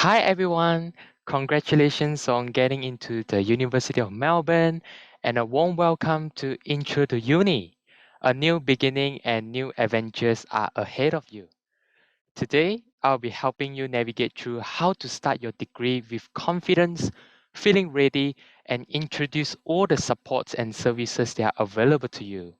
Hi everyone, congratulations on getting into the University of Melbourne and a warm welcome to Intro to Uni. A new beginning and new adventures are ahead of you. Today, I'll be helping you navigate through how to start your degree with confidence, feeling ready, and introduce all the supports and services that are available to you.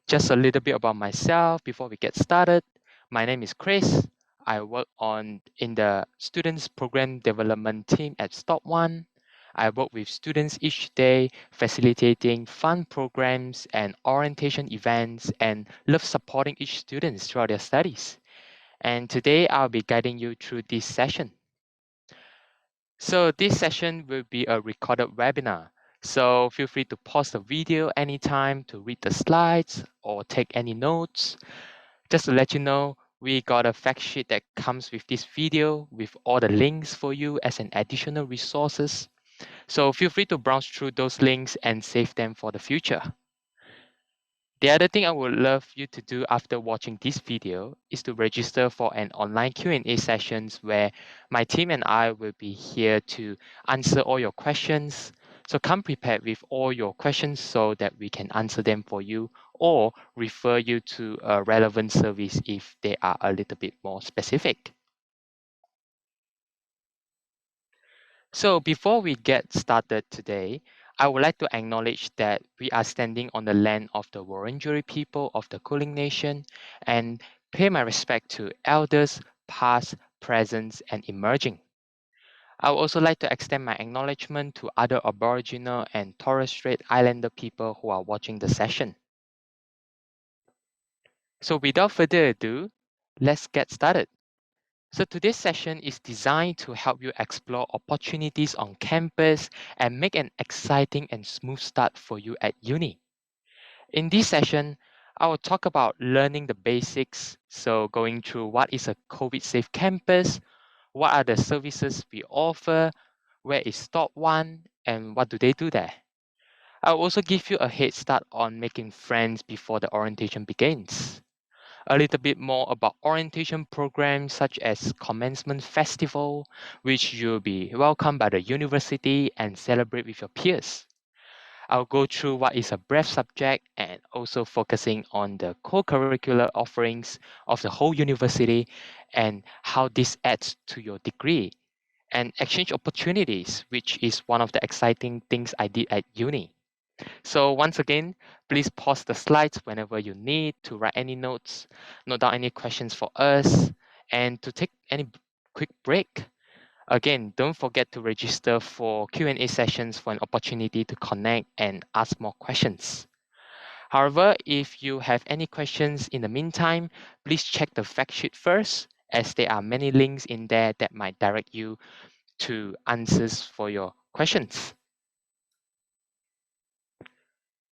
Just a little bit about myself before we get started. My name is Chris. I work on in the students program development team at Stop One. I work with students each day, facilitating fun programs and orientation events, and love supporting each student throughout their studies. And today I'll be guiding you through this session. So this session will be a recorded webinar. So feel free to pause the video anytime to read the slides or take any notes. Just to let you know, we got a fact sheet that comes with this video with all the links for you as an additional resources. So feel free to browse through those links and save them for the future. The other thing I would love you to do after watching this video is to register for an online Q&A sessions where my team and I will be here to answer all your questions. So come prepared with all your questions so that we can answer them for you or refer you to a relevant service if they are a little bit more specific. So before we get started today, I would like to acknowledge that we are standing on the land of the Wurundjeri people of the Kulin Nation and pay my respect to elders, past, present, and emerging. I would also like to extend my acknowledgement to other Aboriginal and Torres Strait Islander people who are watching the session. So without further ado, let's get started. So today's session is designed to help you explore opportunities on campus and make an exciting and smooth start for you at uni. In this session, I will talk about learning the basics, so going through what is a COVID-safe campus, what are the services we offer, where is Stop One, and what do they do there. I will also give you a head start on making friends before the orientation begins. A little bit more about orientation programs such as Commencement Festival, which you'll be welcomed by the university and celebrate with your peers. I'll go through what is a breadth subject and also focusing on the co-curricular offerings of the whole university and how this adds to your degree and exchange opportunities, which is one of the exciting things I did at uni. So once again, please pause the slides whenever you need to write any notes, note down any questions for us, and to take any quick break. Again, don't forget to register for Q&A sessions for an opportunity to connect and ask more questions. However, if you have any questions in the meantime, please check the fact sheet first, as there are many links in there that might direct you to answers for your questions.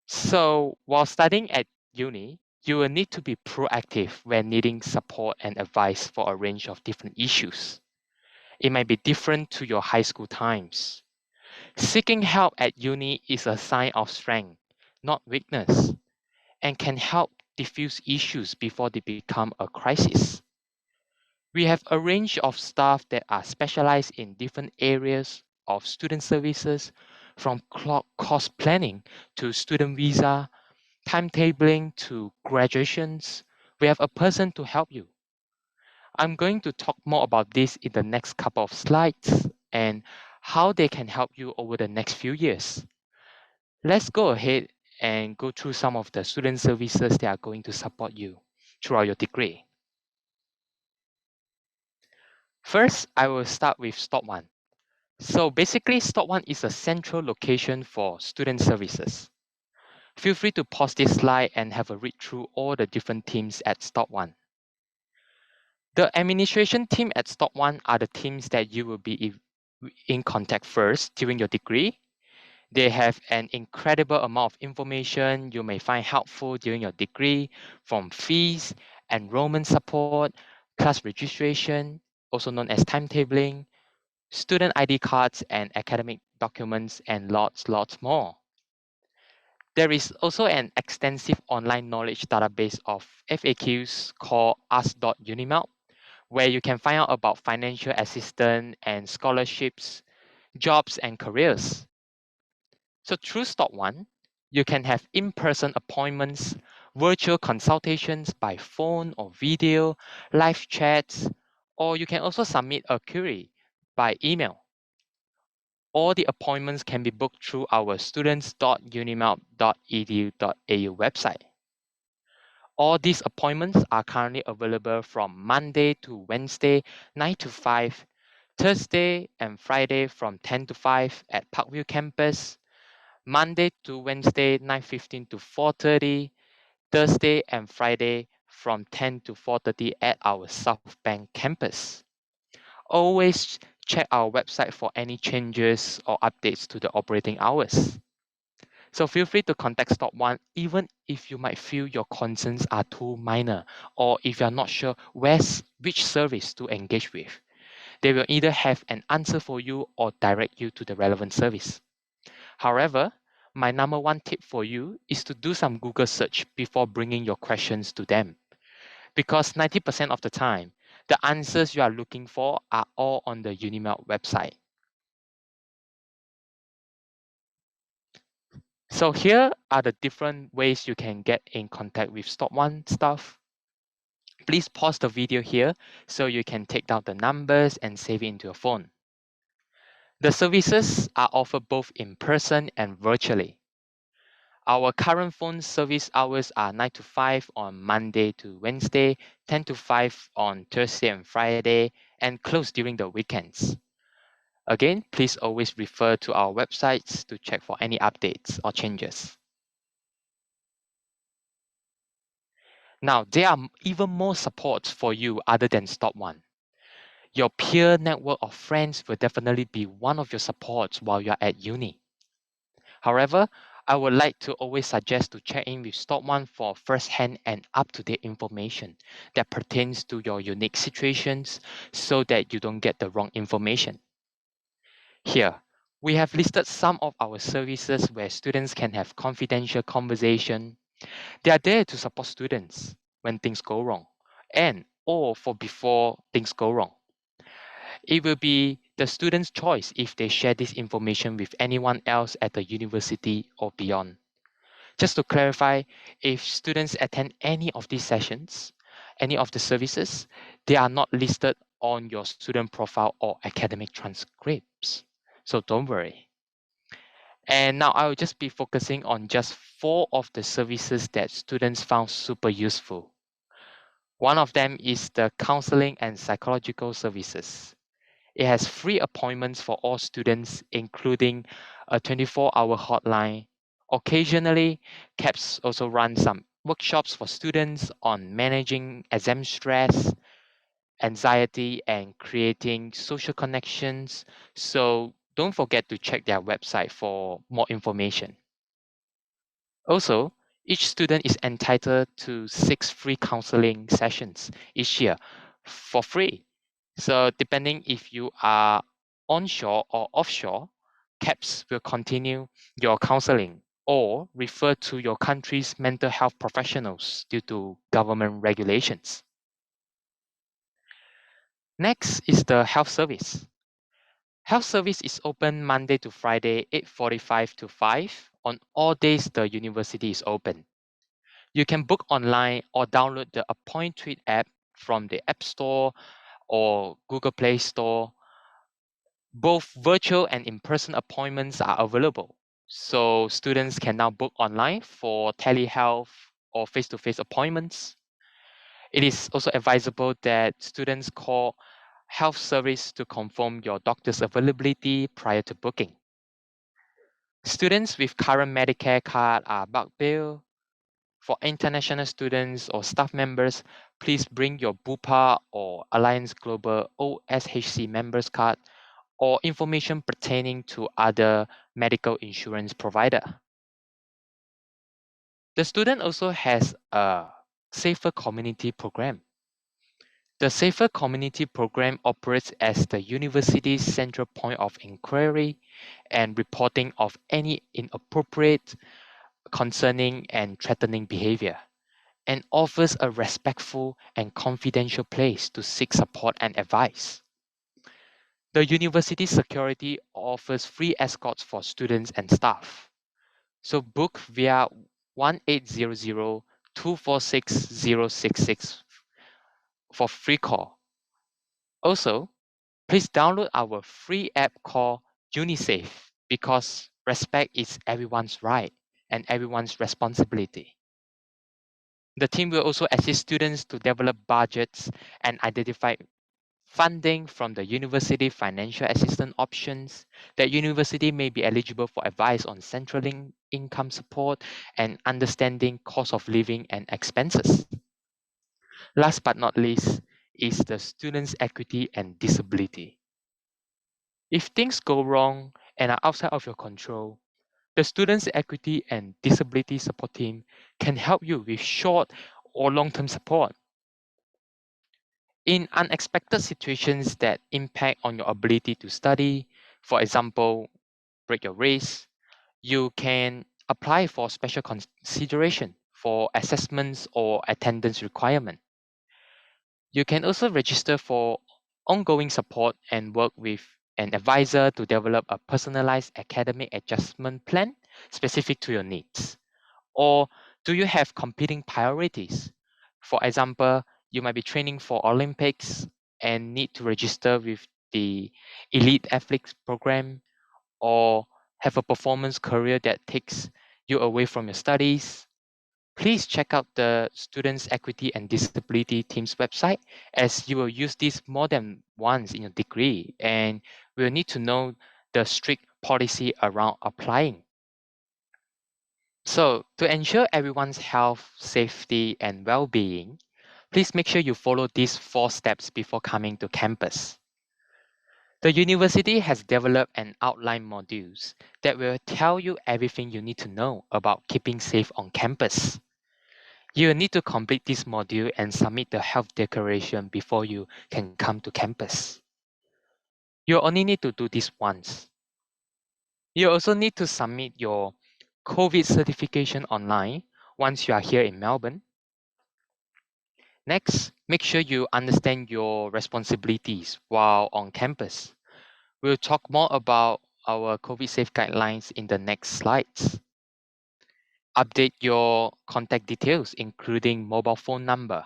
So while studying at uni, you will need to be proactive when needing support and advice for a range of different issues. It might be different to your high school times. Seeking help at uni is a sign of strength, not weakness, and can help diffuse issues before they become a crisis. We have a range of staff that are specialized in different areas of student services, from course planning to student visa, timetabling to graduations. We have a person to help you. I'm going to talk more about this in the next couple of slides and how they can help you over the next few years. Let's go ahead and go through some of the student services that are going to support you throughout your degree. First, I will start with Stop One. So basically, Stop One is a central location for student services. Feel free to pause this slide and have a read through all the different teams at Stop One. The administration team at Stop One are the teams that you will be in contact first during your degree. They have an incredible amount of information you may find helpful during your degree, from fees, enrollment support, class registration, also known as timetabling, student ID cards and academic documents, and lots more. There is also an extensive online knowledge database of FAQs called ask.unimelt, where you can find out about financial assistance and scholarships, jobs and careers. So through Stop One, you can have in-person appointments, virtual consultations by phone or video, live chats, or you can also submit a query by email. All the appointments can be booked through our students.unimel.edu.au website. All these appointments are currently available from Monday to Wednesday, 9 to 5, Thursday and Friday from 10 to 5 at Parkview campus, Monday to Wednesday, 9:15 to 4:30, Thursday and Friday from 10 to 4:30 at our South Bank campus. Always check our website for any changes or updates to the operating hours. So feel free to contact Stop One even if you might feel your concerns are too minor or if you're not sure which service to engage with. They will either have an answer for you or direct you to the relevant service. However, my number one tip for you is to do some Google search before bringing your questions to them. Because 90% of the time, the answers you are looking for are all on the Unimelt website. So here are the different ways you can get in contact with Stop One staff. Please pause the video here so you can take down the numbers and save it into your phone. The services are offered both in person and virtually. Our current phone service hours are 9 to 5 on Monday to Wednesday, 10 to 5 on Thursday and Friday, and closed during the weekends. Again, please always refer to our websites to check for any updates or changes. Now, there are even more supports for you other than Stop One. Your peer network of friends will definitely be one of your supports while you're at uni. However, I would like to always suggest to check in with Stop One for first-hand and up-to-date information that pertains to your unique situations so that you don't get the wrong information. Here, we have listed some of our services where students can have confidential conversation. They are there to support students when things go wrong and or for before things go wrong. It will be the student's choice if they share this information with anyone else at the university or beyond. Just to clarify, if students attend any of these sessions, any of the services, they are not listed on your student profile or academic transcripts. So don't worry. And now I will just be focusing on just 4 of the services that students found super useful. One of them is the counseling and psychological services. It has free appointments for all students, including a 24-hour hotline. Occasionally, CAPS also runs some workshops for students on managing exam stress, anxiety, and creating social connections. So don't forget to check their website for more information. Also, each student is entitled to 6 free counseling sessions each year for free. So depending if you are onshore or offshore, CAPS will continue your counseling or refer to your country's mental health professionals due to government regulations. Next is the health service. Health service is open Monday to Friday, 8:45 to 5 on all days the university is open. You can book online or download the Appoint Tweet app from the App Store or Google Play Store. Both virtual and in-person appointments are available. So students can now book online for telehealth or face-to-face appointments. It is also advisable that students call health service to confirm your doctor's availability prior to booking. Students with current Medicare card are bulk billed. For international students or staff members, please bring your BUPA or Alliance Global OSHC members card or information pertaining to other medical insurance provider. The student also has a Safer Community program. The Safer Community program operates as the university's central point of inquiry and reporting of any inappropriate, concerning, and threatening behavior. and offers a respectful and confidential place to seek support and advice. The university security offers free escorts for students and staff. So book via 1800 246 066 for free call. Also, please download our free app called UniSafe because respect is everyone's right and everyone's responsibility. The team will also assist students to develop budgets and identify funding from the university financial assistance options. That university may be eligible for advice on central income support and understanding cost of living and expenses. Last but not least is the students' equity and disability. If things go wrong and are outside of your control, the Students' Equity and Disability Support Team can help you with short or long term support. In unexpected situations that impact on your ability to study, for example, break your race, you can apply for special consideration for assessments or attendance requirement. You can also register for ongoing support and work with an advisor to develop a personalized academic adjustment plan specific to your needs. Or do you have competing priorities? For example, you might be training for Olympics and need to register with the elite athletics program, or have a performance career that takes you away from your studies. Please check out the Students' Equity and Disability Team's website, as you will use this more than once in your degree and will need to know the strict policy around applying. So, to ensure everyone's health, safety, and well being, please make sure you follow these 4 steps before coming to campus. The university has developed an outline modules that will tell you everything you need to know about keeping safe on campus. You will need to complete this module and submit the health declaration before you can come to campus. You only need to do this once. You also need to submit your COVID certification online once you are here in Melbourne. Next, make sure you understand your responsibilities while on campus. We'll talk more about our COVID safe guidelines in the next slides. Update your contact details, including mobile phone number.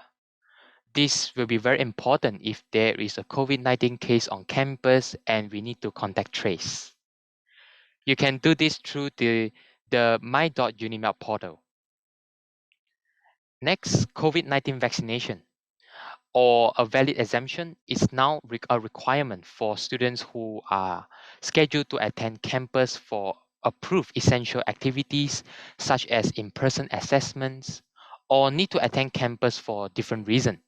This will be very important if there is a COVID-19 case on campus and we need to contact trace. You can do this through the my.unimap portal. Next, COVID-19 vaccination or a valid exemption is now a requirement for students who are scheduled to attend campus for approved essential activities such as in-person assessments or need to attend campus for different reasons.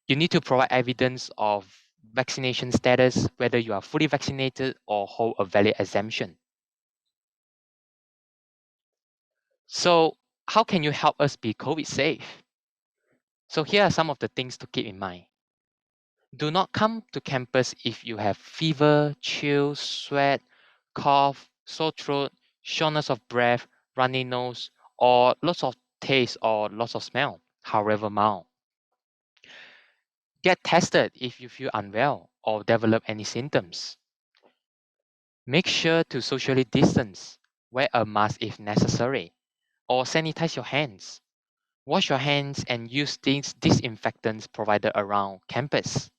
You need to provide evidence of vaccination status, whether you are fully vaccinated or hold a valid exemption. So, how can you help us be COVID safe? So, here are some of the things to keep in mind. Do not come to campus if you have fever, chills, sweat, cough, sore throat, shortness of breath, runny nose, or lots of taste or lots of smell, however mild. Get tested if you feel unwell or develop any symptoms. Make sure to socially distance, wear a mask if necessary, or sanitize your hands. Wash your hands and use these disinfectants provided around campus.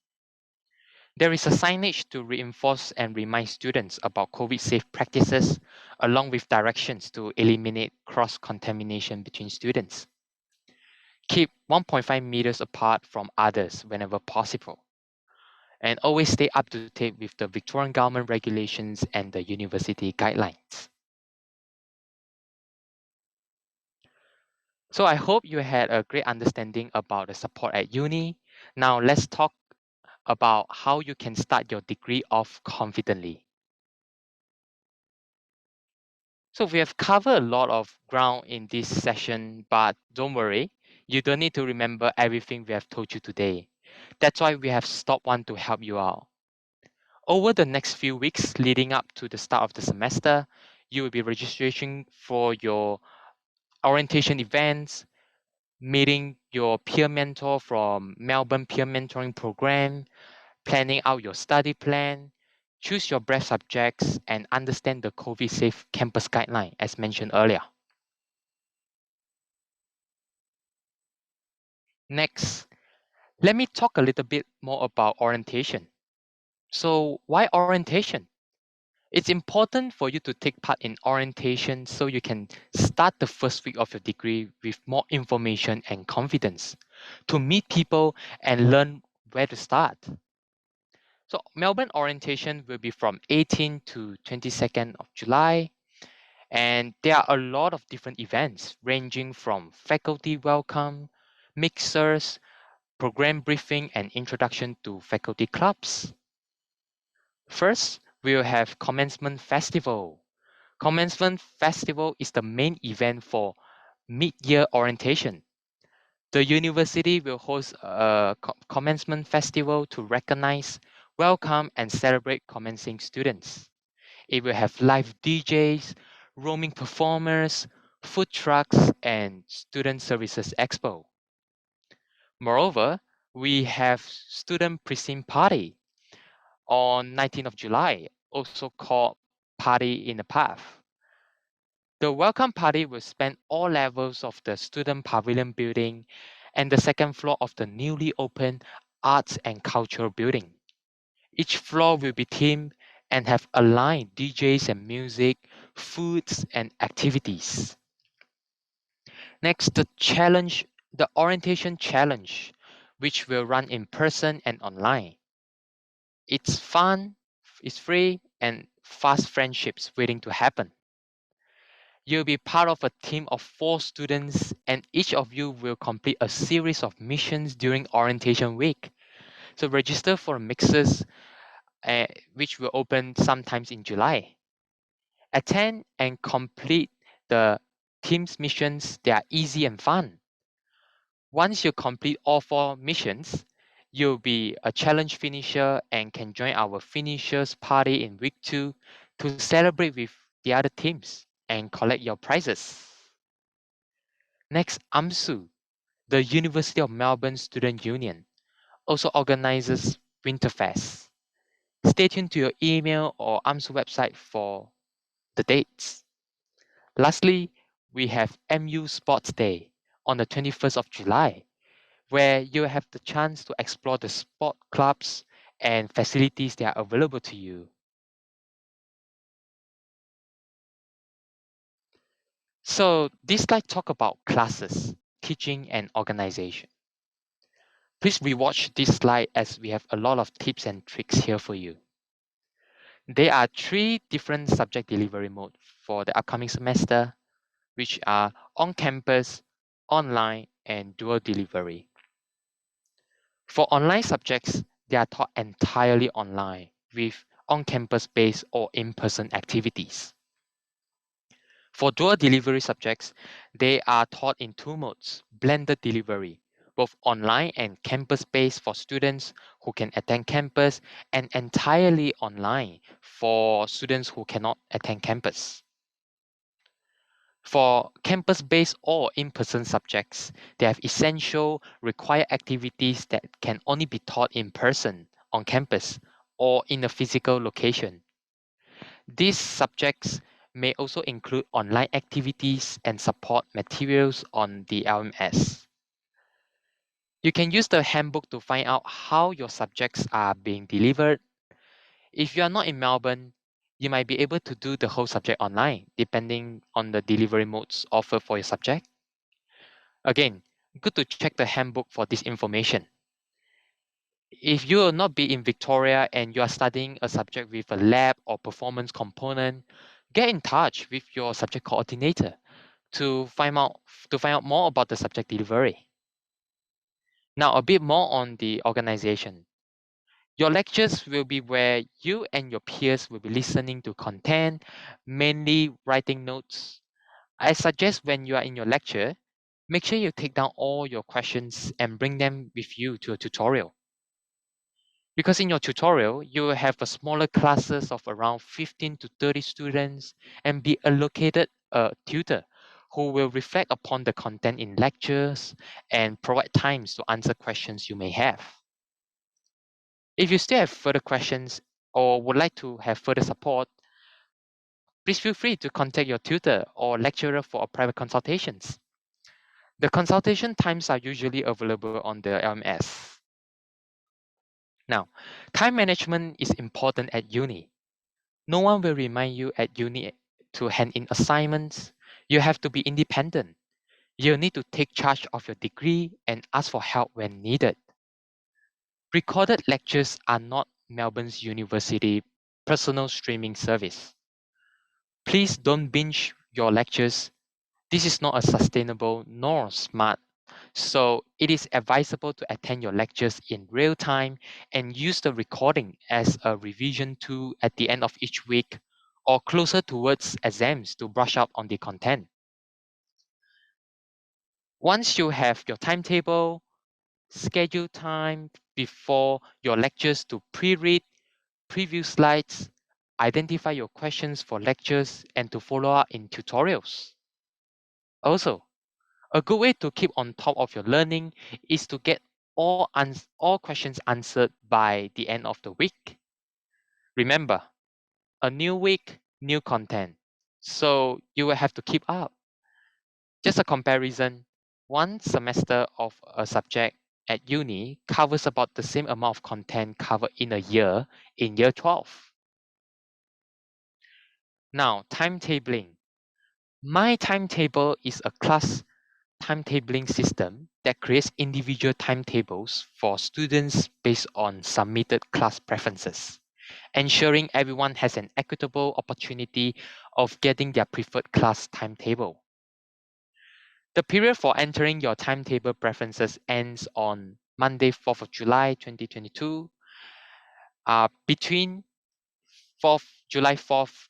There is a signage to reinforce and remind students about COVID safe practices, along with directions to eliminate cross contamination between students. Keep 1.5 meters apart from others whenever possible. And always stay up to date with the Victorian government regulations and the university guidelines. So I hope you had a great understanding about the support at uni. Now let's talk about how you can start your degree off confidently. So we have covered a lot of ground in this session, but don't worry, you don't need to remember everything we have told you today. That's why we have stopped one to help you out. Over the next few weeks leading up to the start of the semester, you will be registering for your orientation events, meeting your peer mentor from Melbourne Peer Mentoring Program, planning out your study plan, choose your breadth subjects, and understand the COVID safe campus guideline as mentioned earlier. Next, let me talk a little bit more about orientation. So, why orientation? It's important for you to take part in orientation so you can start the first week of your degree with more information and confidence to meet people and learn where to start. So, Melbourne orientation will be from 18 to 22nd of July, and there are a lot of different events ranging from faculty welcome, mixers, program briefing, and introduction to faculty clubs. First, we'll have Commencement Festival. Commencement Festival is the main event for mid-year orientation. The university will host a commencement festival to recognize, welcome, and celebrate commencing students. It will have live DJs, roaming performers, food trucks, and student services expo. Moreover, we have student precinct party on 19th of July, also called Party in the Path. The welcome party will span all levels of the student pavilion building and the second floor of the newly opened Arts and Culture building. Each floor will be themed and have aligned DJs and music, foods, and activities. Next, the orientation challenge, which will run in person and online. It's fun, it's free, and fast friendships waiting to happen. You'll be part of a team of 4 students, and each of you will complete a series of missions during orientation week. So register for mixes, which will open sometimes in July. Attend and complete the team's missions. They are easy and fun. Once you complete all 4 missions, you'll be a challenge finisher and can join our finishers party in week 2 to celebrate with the other teams and collect your prizes. Next, AMSU, the University of Melbourne Student Union, also organizes Winterfest. Stay tuned to your email or AMSU website for the dates. Lastly, we have MU Sports Day on the 21st of July, where you have the chance to explore the sport clubs and facilities that are available to you. So this slide talk about classes, teaching, and organization. Please rewatch this slide as we have a lot of tips and tricks here for you. There are 3 different subject delivery modes for the upcoming semester, which are on-campus, online, and dual delivery. For online subjects, they are taught entirely online with on-campus based or in-person activities. For dual delivery subjects, they are taught in 2 modes, blended delivery, both online and campus-based for students who can attend campus, and entirely online for students who cannot attend campus. For campus-based or in-person subjects, they have essential required activities that can only be taught in person on campus or in a physical location. These subjects may also include online activities and support materials on the LMS. You can use the handbook to find out how your subjects are being delivered. If you are not in Melbourne, you might be able to do the whole subject online, depending on the delivery modes offered for your subject. Again, good to check the handbook for this information. If you will not be in Victoria and you are studying a subject with a lab or performance component, get in touch with your subject coordinator to find out more about the subject delivery. Now, a bit more on the organization. Your lectures will be where you and your peers will be listening to content, mainly writing notes. I suggest when you are in your lecture, make sure you take down all your questions and bring them with you to a tutorial. Because in your tutorial, you will have a smaller classes of around 15 to 30 students and be allocated a tutor who will reflect upon the content in lectures and provide times to answer questions you may have. If you still have further questions or would like to have further support, please feel free to contact your tutor or lecturer for private consultations. The consultation times are usually available on the LMS. Now, time management is important at uni. No one will remind you at uni to hand in assignments. You have to be independent. You need to take charge of your degree and ask for help when needed. Recorded lectures are not Melbourne's university personal streaming service. Please don't binge your lectures. This is not a sustainable nor smart. So it is advisable to attend your lectures in real time and use the recording as a revision tool at the end of each week or closer towards exams to brush up on the content. Once you have your timetable, schedule time before your lectures to pre-read, preview slides, identify your questions for lectures, and to follow up in tutorials. Also, a good way to keep on top of your learning is to get all questions answered by the end of the week. Remember, a new week, new content. So you will have to keep up. Just a comparison, one semester of a subject at uni covers about the same amount of content covered in a year in year 12. Now, timetabling. My timetable is a class timetabling system that creates individual timetables for students based on submitted class preferences, ensuring everyone has an equitable opportunity of getting their preferred class timetable. The period for entering your timetable preferences ends on Monday, 4th of July 2022. Between July 4th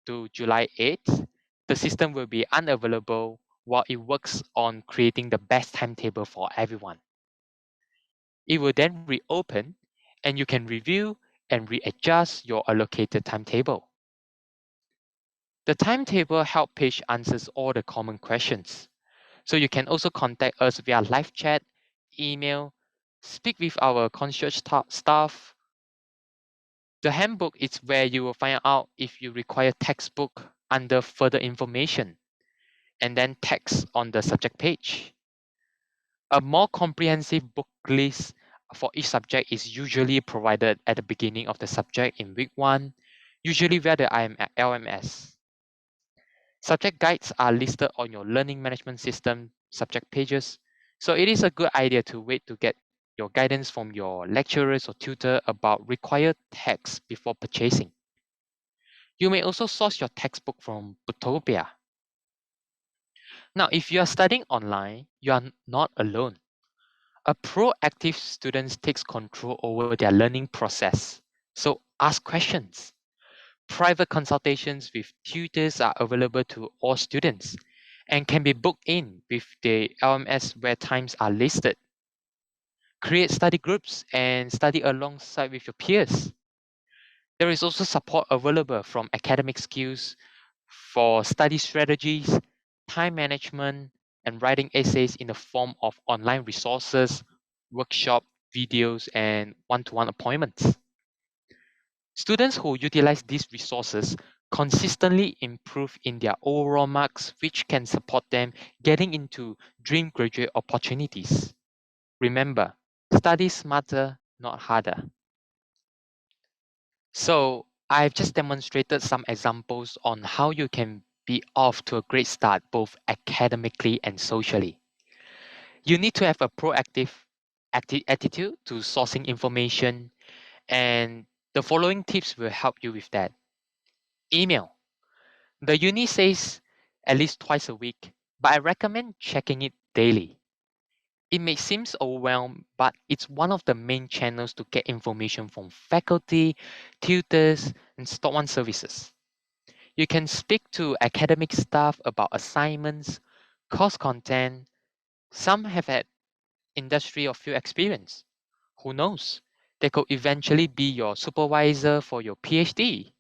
to July 8th, the system will be unavailable while it works on creating the best timetable for everyone. It will then reopen and you can review and readjust your allocated timetable. The timetable help page answers all the common questions. So you can also contact us via live chat, email, speak with our concierge staff. The handbook is where you will find out if you require textbook under further information and then text on the subject page. A more comprehensive book list for each subject is usually provided at the beginning of the subject in week 1, usually via the LMS. Subject guides are listed on your learning management system subject pages, so it is a good idea to wait to get your guidance from your lecturers or tutor about required texts before purchasing. You may also source your textbook from Booktopia. Now, if you are studying online, you are not alone. A proactive student takes control over their learning process. So ask questions. Private consultations with tutors are available to all students and can be booked in with the LMS where times are listed. Create study groups and study alongside with your peers. There is also support available from academic skills for study strategies, time management, and writing essays in the form of online resources, workshop, videos, and one-to-one appointments. Students who utilize these resources consistently improve in their overall marks, which can support them getting into dream graduate opportunities. Remember, study smarter, not harder. So I've just demonstrated some examples on how you can be off to a great start both academically and socially. You need to have a proactive attitude to sourcing information, and the following tips will help you with that. Email. The uni says at least twice a week, but I recommend checking it daily. It may seem overwhelmed, but it's one of the main channels to get information from faculty, tutors, and Stock One services. You can speak to academic staff about assignments, course content. Some have had industry or field experience. Who knows? They could eventually be your supervisor for your PhD.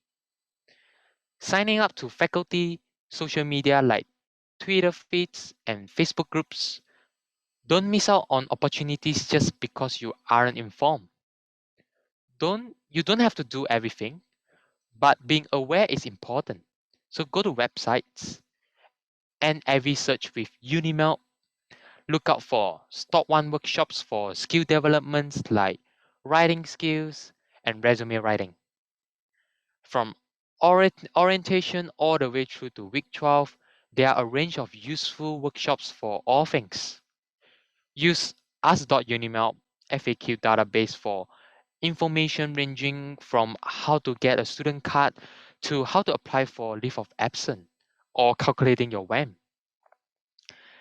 Signing up to faculty social media like Twitter feeds, and Facebook groups. Don't miss out on opportunities just because you aren't informed. You don't have to do everything, but being aware is important. So go to websites and every search with Unimel. Look out for Stock One workshops for skill developments like writing skills and resume writing. From orientation all the way through to week 12, there are a range of useful workshops for all things. Use us.unimel FAQ database for information ranging from how to get a student card to how to apply for leave of absence or calculating your WAM.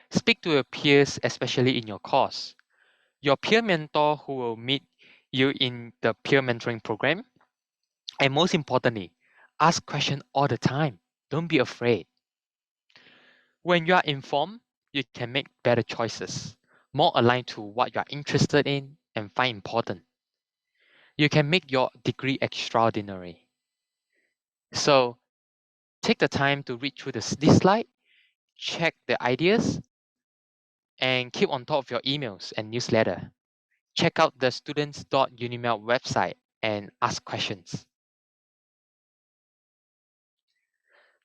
Speak to your peers, especially in your course. Your peer mentor who will meet you in the peer mentoring program. And most importantly, ask questions all the time. Don't be afraid. When you are informed, you can make better choices, more aligned to what you are interested in and find important. You can make your degree extraordinary. So take the time to read through this slide, check the ideas, and keep on top of your emails and newsletter. Check out the students.unimel website and ask questions.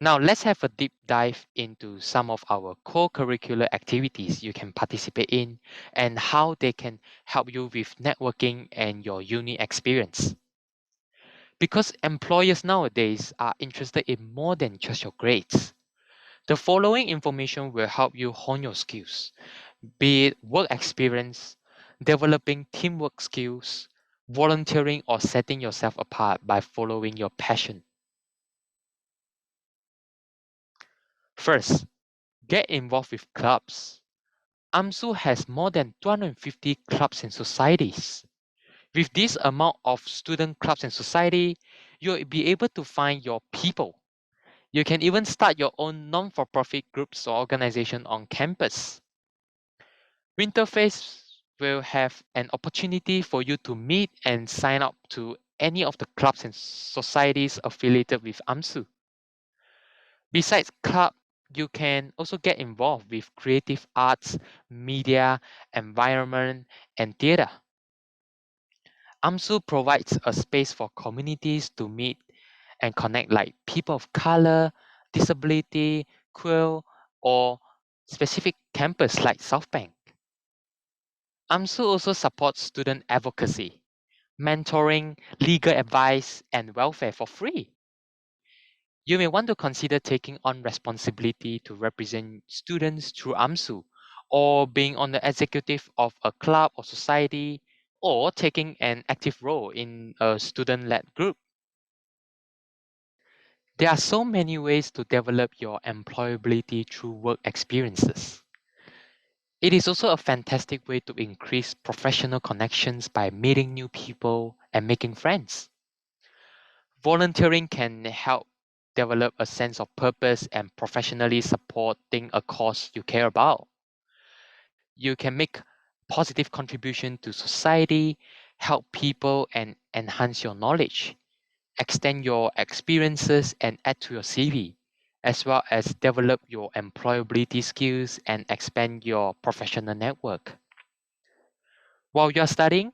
Now let's have a deep dive into some of our co-curricular activities you can participate in and how they can help you with networking and your uni experience. Because employers nowadays are interested in more than just your grades. The following information will help you hone your skills, be it work experience, developing teamwork skills, volunteering, or setting yourself apart by following your passion. First, get involved with clubs. AMSU has more than 250 clubs and societies. With this amount of student clubs and society, you'll be able to find your people. You can even start your own non-for-profit groups or organization on campus. Winterface will have an opportunity for you to meet and sign up to any of the clubs and societies affiliated with AMSU. Besides club, you can also get involved with creative arts, media, environment, and theater. AMSU provides a space for communities to meet and connect like people of color, disability, queer, or specific campus like South Bank. AMSU also supports student advocacy, mentoring, legal advice, and welfare for free. You may want to consider taking on responsibility to represent students through AMSU, or being on the executive of a club or society, or taking an active role in a student led group. There are so many ways to develop your employability through work experiences. It is also a fantastic way to increase professional connections by meeting new people and making friends. Volunteering can help develop a sense of purpose and professionally supporting a cause you care about. You can make positive contribution to society, help people and enhance your knowledge, extend your experiences and add to your CV, as well as develop your employability skills and expand your professional network. While you're studying,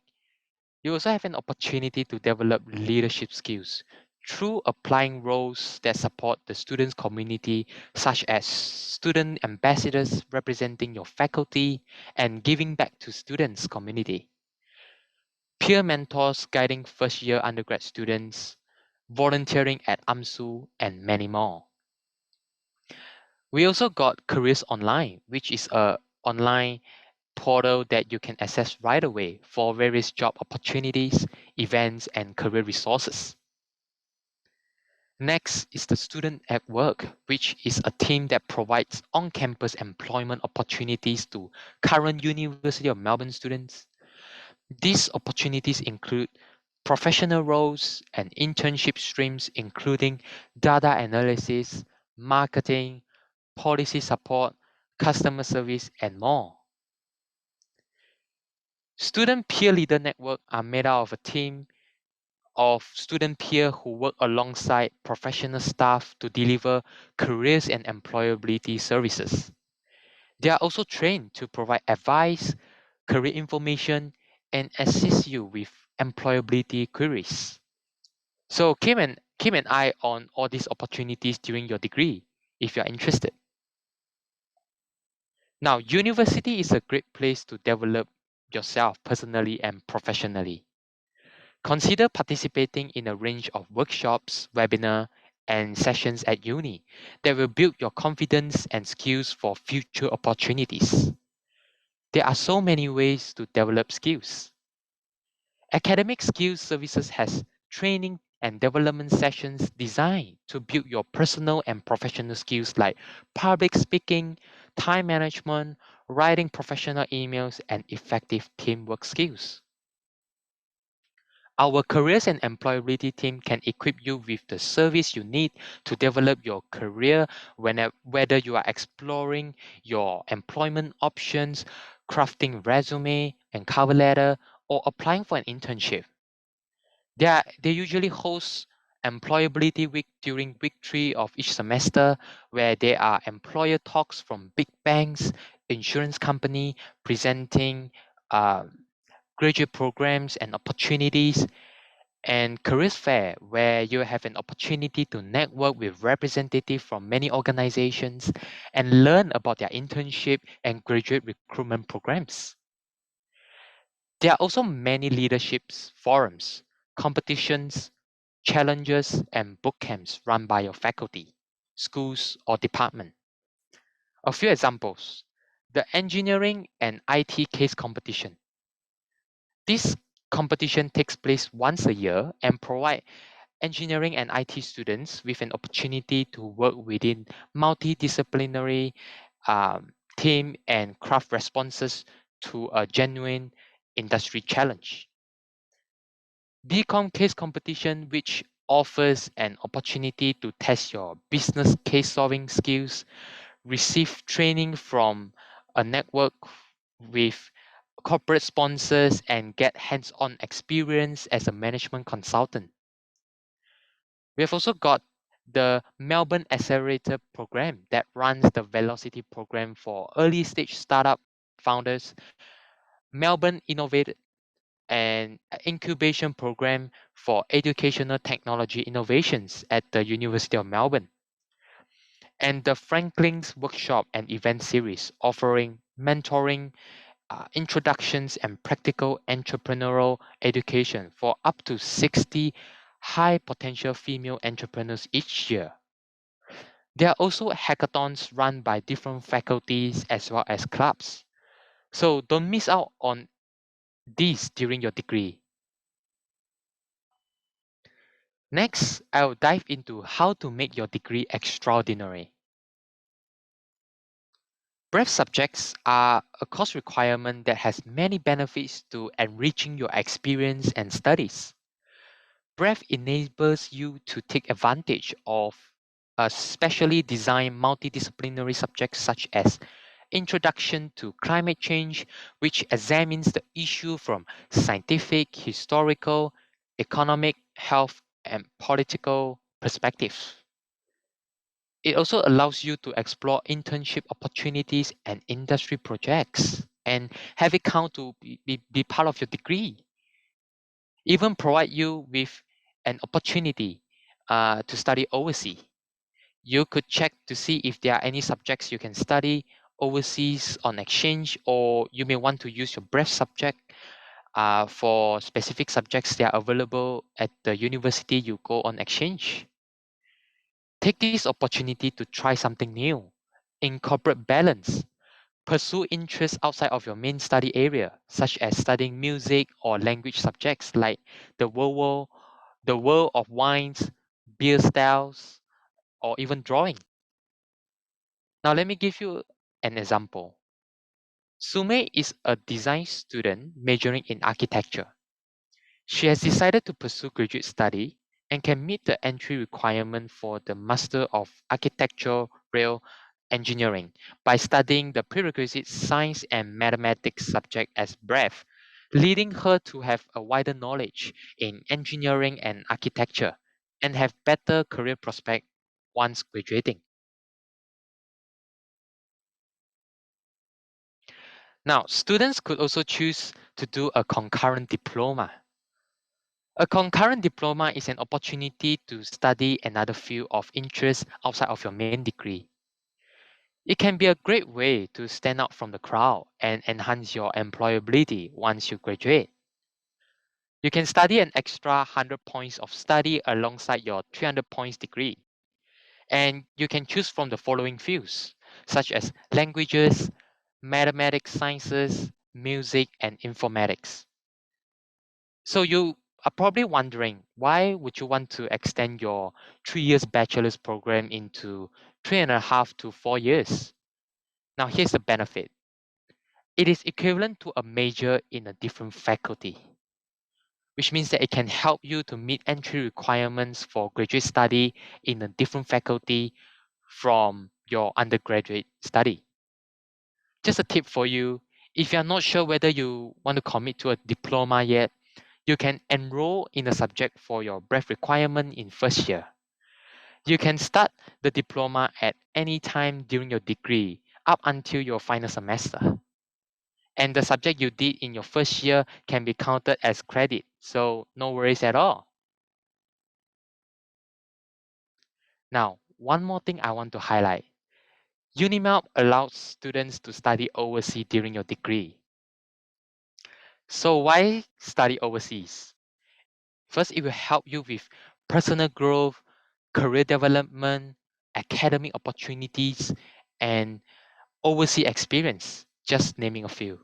you also have an opportunity to develop leadership skills through applying roles that support the students' community, such as student ambassadors representing your faculty and giving back to students' community, peer mentors guiding first year undergrad students, volunteering at AMSU, and many more. We also got Careers Online, which is a online portal that you can access right away for various job opportunities, events, and career resources. Next is the Student at Work, which is a team that provides on campus employment opportunities to current University of Melbourne students. These opportunities include professional roles and internship streams, including data analysis, marketing, policy support, customer service, and more. Student peer leader network are made out of a team of student peer who work alongside professional staff to deliver careers and employability services. They are also trained to provide advice, career information, and assist you with employability queries. So keep an eye on all these opportunities during your degree if you're interested. Now, university is a great place to develop yourself personally and professionally. Consider participating in a range of workshops, webinars, and sessions at uni that will build your confidence and skills for future opportunities. There are so many ways to develop skills. Academic Skills Services has training and development sessions designed to build your personal and professional skills like public speaking, time management, writing professional emails, and effective teamwork skills. Our careers and employability team can equip you with the service you need to develop your career whether you are exploring your employment options, crafting resume and cover letter, or applying for an internship. They usually host employability week during week 3 of each semester where there are employer talks from big banks, insurance company presenting uh, graduate programs and opportunities, and careers fair where you have an opportunity to network with representatives from many organizations and learn about their internship and graduate recruitment programs. There are also many leaderships forums, competitions, challenges, and boot camps run by your faculty, schools, or department. A few examples: the engineering and IT case competition. This competition takes place once a year and provide engineering and IT students with an opportunity to work within multidisciplinary team and craft responses to a genuine industry challenge. BCom case competition, which offers an opportunity to test your business case solving skills, receive training from a network with corporate sponsors, and get hands on experience as a management consultant. We have also got the Melbourne Accelerator program that runs the Velocity program for early stage startup founders, Melbourne Innovated, and incubation program for educational technology innovations at the University of Melbourne, and the Franklin's Workshop and Event Series offering mentoring, introductions, and practical entrepreneurial education for up to 60 high potential female entrepreneurs each year. There are also hackathons run by different faculties as well as clubs. So don't miss out on these during your degree. Next, I'll dive into how to make your degree extraordinary. Breadth subjects are a course requirement that has many benefits to enriching your experience and studies. Breadth enables you to take advantage of a specially designed multidisciplinary subjects such as Introduction to Climate Change, which examines the issue from scientific, historical, economic, health, and political perspectives. It also allows you to explore internship opportunities and industry projects and have it count to be part of your degree. Even provide you with an opportunity to study overseas. You could check to see if there are any subjects you can study overseas on exchange, or you may want to use your breadth subject for specific subjects that are available at the university you go on exchange. Take this opportunity to try something new, incorporate balance, pursue interests outside of your main study area, such as studying music or language subjects like the world, the world of wines, beer styles, or even drawing. Now, let me give you an example. Sume is a design student majoring in architecture. She has decided to pursue graduate study and can meet the entry requirement for the Master of Architectural Engineering by studying the prerequisite science and mathematics subject as breadth leading her to have a wider knowledge in engineering and architecture and have better career prospects once graduating. Now, students could also choose to do a concurrent diploma. A concurrent diploma is an opportunity to study another field of interest outside of your main degree. It can be a great way to stand out from the crowd and enhance your employability once you graduate. You can study an extra 100 points of study alongside your 300 points degree. And you can choose from the following fields, such as languages, mathematics, sciences, music, and informatics. So you are probably wondering, why would you want to extend your 3 years bachelor's program into 3.5 to 4 years? Now here's the benefit. It is equivalent to a major in a different faculty, which means that it can help you to meet entry requirements for graduate study in a different faculty from your undergraduate study. Just a tip for you, if you're not sure whether you want to commit to a diploma yet, you can enroll in a subject for your breadth requirement in first year. You can start the diploma at any time during your degree up until your final semester. And the subject you did in your first year can be counted as credit, so no worries at all. Now, one more thing I want to highlight. UniMelb allows students to study overseas during your degree. So why study overseas? First, it will help you with personal growth, career development, academic opportunities, and overseas experience, just naming a few.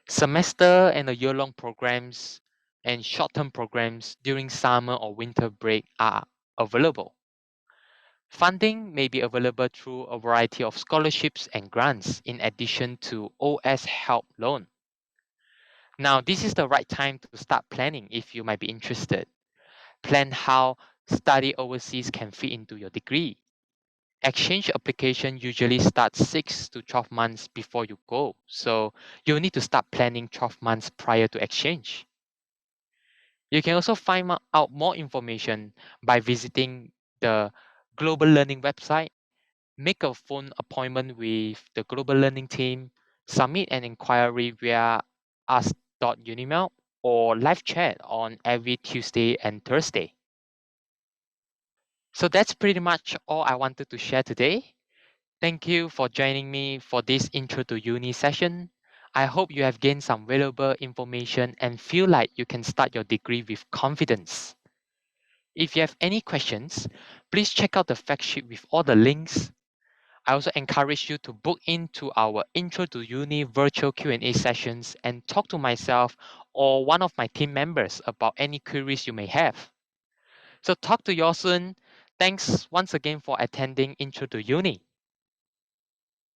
Semester and a year-long programs and short-term programs during summer or winter break are available. Funding may be available through a variety of scholarships and grants in addition to OS help loan. Now, this is the right time to start planning if you might be interested. Plan how study overseas can fit into your degree. Exchange application usually starts 6 to 12 months before you go, so you need to start planning 12 months prior to exchange. You can also find out more information by visiting the Global Learning website, make a phone appointment with the Global Learning team, submit an inquiry via ask.unimel or live chat on every Tuesday and Thursday. So that's pretty much all I wanted to share today. Thank you for joining me for this Intro to Uni session. I hope you have gained some valuable information and feel like you can start your degree with confidence. If you have any questions, please check out the fact sheet with all the links. I also encourage you to book into our Intro to Uni virtual Q&A sessions and talk to myself or one of my team members about any queries you may have. So talk to you all soon. Thanks once again for attending Intro to Uni.